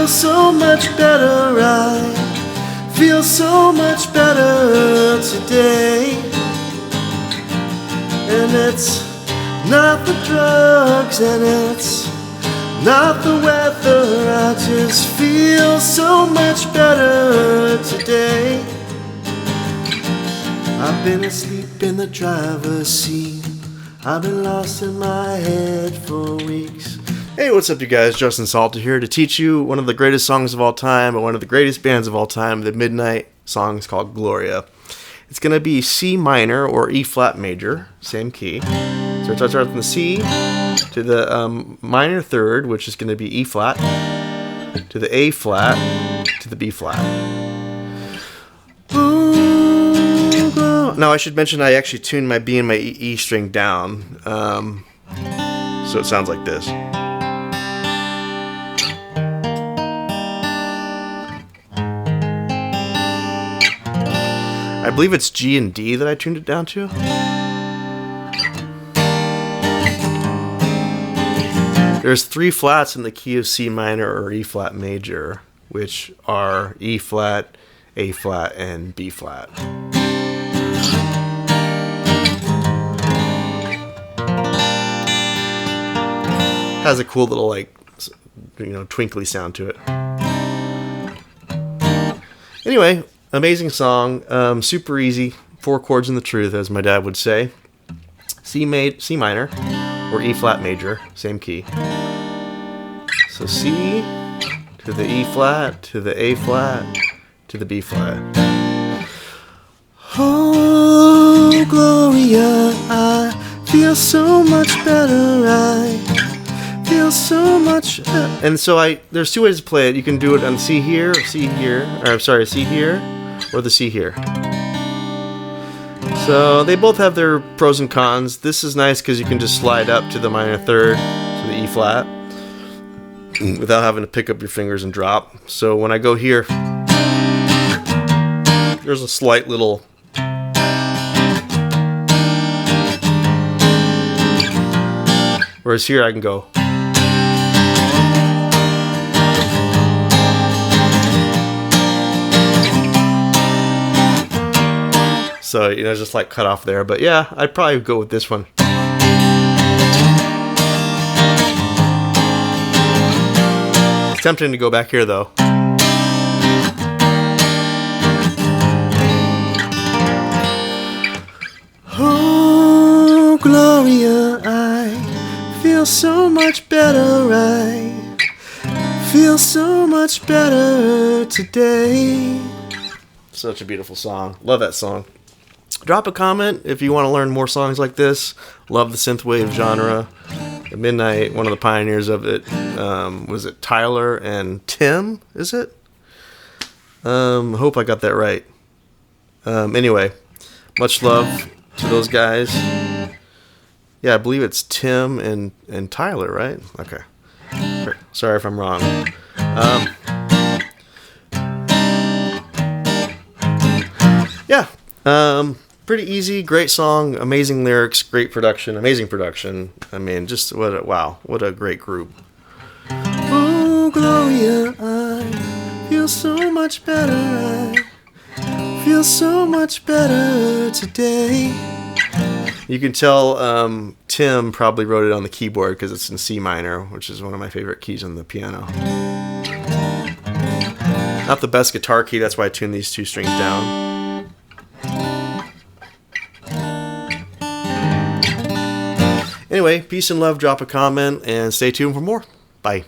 feel so much better. I feel so much better today. And it's not the drugs and it's not the weather. I just feel so much better today. I've been asleep in the driver's seat. I've been lost in my head for weeks. Hey, what's up, you guys? Justin Salter here to teach you one of the greatest songs of all time by one of the greatest bands of all time. The Midnight song is called Gloria. It's going to be C minor or E flat major, same key. So it starts out from the C to the minor third, which is going to be E flat, to the A flat, to the B flat. Now I should mention I actually tuned my B and my E string down, so it sounds like this. I believe it's G and D that I tuned it down to. There's 3 flats in the key of C minor or E flat major, which are E flat, A flat, and B flat. Has a cool little, twinkly sound to it. Anyway, amazing song, super easy, 4 chords in the truth, as my dad would say. C minor or E flat major, same key. So C to the E flat, to the A flat, to the B flat. Oh, Gloria, I feel so much better. I feel so much. And so there's 2 ways to play it. You can do it on C here, or C here, or sorry, C here, or the C here. So they both have their pros and cons. This is nice because you can just slide up to the minor third, to the E flat, without having to pick up your fingers and drop. So when I go here, there's a slight little whereas here I can go. So, just like cut off there. But yeah, I'd probably go with this one. It's tempting to go back here though. Oh, Gloria, I feel so much better. I feel so much better today. Such a beautiful song. Love that song. Drop a comment if you want to learn more songs like this. Love the synthwave genre. At Midnight, one of the pioneers of it, was it Tyler and Tim, is it? Hope I got that right. Anyway, much love to those guys. Yeah, I believe it's Tim and Tyler, right? Okay. Sorry if I'm wrong. Yeah. Pretty easy, great song, amazing lyrics, great production, amazing production. I mean, just what a great group. Oh, Gloria, I feel so much better. I feel so much better today. You can tell Tim probably wrote it on the keyboard because it's in C minor, which is one of my favorite keys on the piano. Not the best guitar key, that's why I tuned these 2 strings down. Anyway, peace and love, drop a comment, and stay tuned for more. Bye.